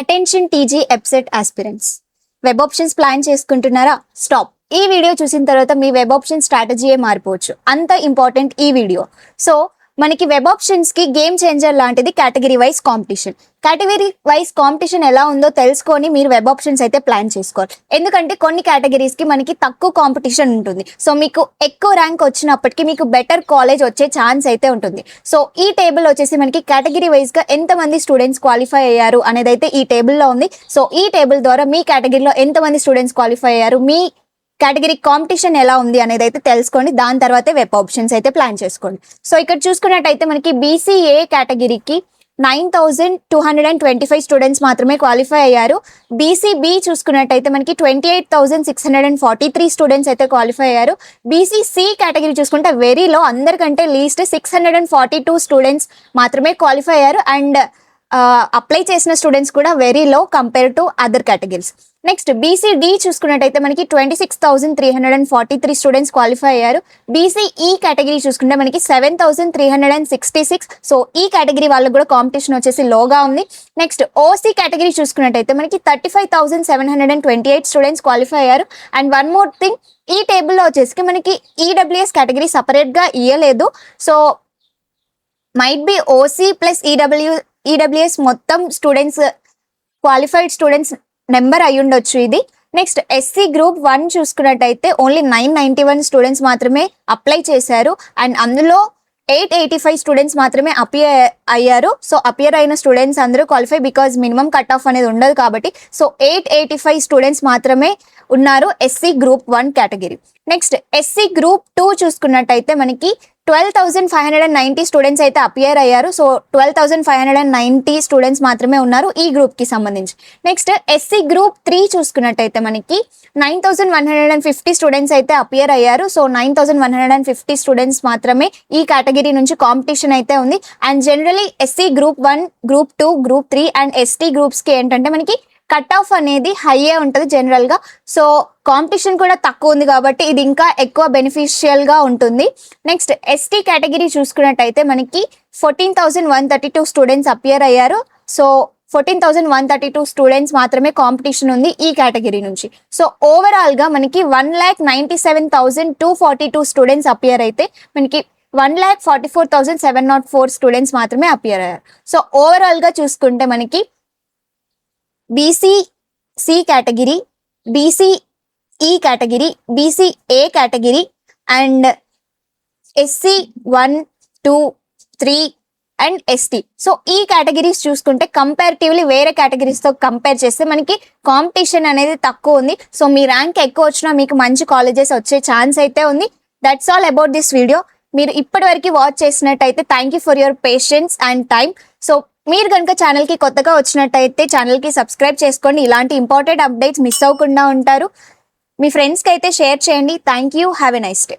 Attention TG EAPCET aspirants web options plan చేసుకుంటున్నారా? Stop. ఈ video చూసిన తర్వాత మీ వెబ్ ఆప్షన్ స్ట్రాటజీయే మారిపోవచ్చు. అంత ఇంపార్టెంట్ ఈ వీడియో. సో మనకి వెబ్ ఆప్షన్స్ కి గేమ్ చేంజర్ లాంటిది category wise competition. Category wise competition ఎలా ఉందో తెలుసుకొని మీరు వెబ్ ఆప్షన్స్ అయితే ప్లాన్ చేసుకోవాలి. ఎందుకంటే కొన్ని కేటగిరీస్ కి మనకి తక్కువ కాంపిటీషన్ ఉంటుంది. సో మీకు ఎక్కువ ర్యాంక్ వచ్చినప్పటికీ మీకు బెటర్ కాలేజ్ వచ్చే ఛాన్స్ అయితే ఉంటుంది. సో ఈ టేబుల్ వచ్చేసి మనకి కేటగిరీ వైజ్ గా ఎంతమంది స్టూడెంట్స్ క్వాలిఫై అయ్యారు అనేది అయితే ఈ టేబుల్లో ఉంది. సో ఈ టేబుల్ ద్వారా మీ కేటగిరీలో ఎంతమంది స్టూడెంట్స్ క్వాలిఫై అయ్యారు, మీ కేటగిరీ కాంపిటీషన్ ఎలా ఉంది అనేది అయితే తెలుసుకోండి. దాని తర్వాతే వెబ్ ఆప్షన్స్ అయితే ప్లాన్ చేసుకోండి. సో ఇక్కడ చూసుకున్నట్టయితే మనకి బీసీఏ కేటగిరీకి 9,225 స్టూడెంట్స్ మాత్రమే క్వాలిఫై అయ్యారు. బీసీబీ చూసుకున్నట్టయితే మనకి 28,643 స్టూడెంట్స్ అయితే క్వాలిఫై అయ్యారు. బీసీసీ కేటగిరీ చూసుకుంటే వెరీలో అందరికంటే లీస్ట్ 642 స్టూడెంట్స్ మాత్రమే క్వాలిఫై అయ్యారు. అండ్ అప్లై చేసిన స్టూడెంట్స్ కూడా very low compare to other categories. Next BCD చూసుకున్నట్టయితే మనకి 26,343 స్టూడెంట్స్ క్వాలిఫై అయ్యారు. బీసీఈ కేటగిరీ చూసుకుంటే మనకి 7,366. సో ఈ కేటగిరీ వాళ్ళకి కూడా కాంపిటీషన్ వచ్చేసి లోగా ఉంది. నెక్స్ట్ ఓసీ కేటగిరీ చూసుకున్నట్టయితే మనకి 35,728 స్టూడెంట్స్ క్వాలిఫై అయ్యారు. అండ్ వన్ మోర్ థింగ్, ఈ టేబుల్లో వచ్చేసి మనకి ఈడబ్ల్యూఎస్ కేటగిరీ సపరేట్ గా ఇయ్యలేదు. So might be OC plus EWS మొత్తం స్టూడెంట్స్ క్వాలిఫైడ్ స్టూడెంట్స్ నెంబర్ అయి ఉండొచ్చు ఇది. నెక్స్ట్ ఎస్సీ గ్రూప్ 1 చూసుకున్నట్టయితే ఓన్లీ 991 స్టూడెంట్స్ మాత్రమే అప్లై చేశారు. అండ్ అందులో 885 స్టూడెంట్స్ మాత్రమే అపియర్ అయ్యారు. సో అపియర్ అయిన స్టూడెంట్స్ అందరూ qualify, because minimum cut off అనేది ఉండదు కాబట్టి. సో 885 స్టూడెంట్స్ మాత్రమే ఉన్నారు SC group 1 category. Next SC group 2 చూసుకున్నట్టయితే మనకి 12,590 స్టూడెంట్స్ అయితే అపియర్ అయ్యారు. సో 12,590 స్టూడెంట్స్ మాత్రమే ఉన్నారు ఈ గ్రూప్ కి సంబంధించి. నెక్స్ట్ ఎస్సీ గ్రూప్ 3 చూసుకున్నట్టయితే మనకి 9,150 స్టూడెంట్స్ అయితే అపియర్ అయ్యారు. సో 9,150 స్టూడెంట్స్ మాత్రమే ఈ కేటగిరీ నుంచి కాంపిటీషన్ అయితే ఉంది. And generally SC group 1, group 2, group 3 and ST groups కి ఏంటంటే మనకి కట్ ఆఫ్ అనేది హైయే ఉంటుంది జనరల్ గా. సో కాంపిటీషన్ కూడా తక్కువ ఉంది కాబట్టి ఇది ఇంకా ఎక్కువ బెనిఫిషియల్ గా ఉంటుంది. నెక్స్ట్ ఎస్టీ కేటగిరీ చూసుకున్నట్టయితే మనకి 14,132 స్టూడెంట్స్ అపియర్ అయ్యారు. సో 14,132 స్టూడెంట్స్ మాత్రమే కాంపిటీషన్ ఉంది ఈ కేటగిరీ నుంచి. సో ఓవరాల్ గా మనకి 1,97,242 స్టూడెంట్స్ అపియర్ అయితే మనకి 1,44,704 స్టూడెంట్స్ మాత్రమే అపియర్ అయ్యారు. సో ఓవరాల్ గా చూసుకుంటే మనకి BCC category, BCE category, BCA category and SC 1, 2, 3 and ST. So ఈ కేటగిరీస్ చూసుకుంటే కంపారిటివ్లీ వేరే కేటగిరీస్ తో కంపేర్ చేస్తే మనకి కాంపిటీషన్ అనేది తక్కువ ఉంది. సో మీ ర్యాంక్ ఎక్కువ వచ్చినా మీకు మంచి కాలేజెస్ వచ్చే ఛాన్స్ అయితే ఉంది. That's all about this video. మీరు ఇప్పటి వరకు వాచ్ చేసినట్టయితే thank you for your patience and time. So మీరు కనుక ఛానల్ కి కొత్తగా వచ్చినట్టయితే ఛానల్ కి సబ్స్క్రైబ్ చేసుకోండి. ఇలాంటి ఇంపార్టెంట్ అప్డేట్స్ మిస్ అవ్వకుండా ఉంటారు. మీ ఫ్రెండ్స్ కి అయితే షేర్ చేయండి. Thank you. Have a nice day.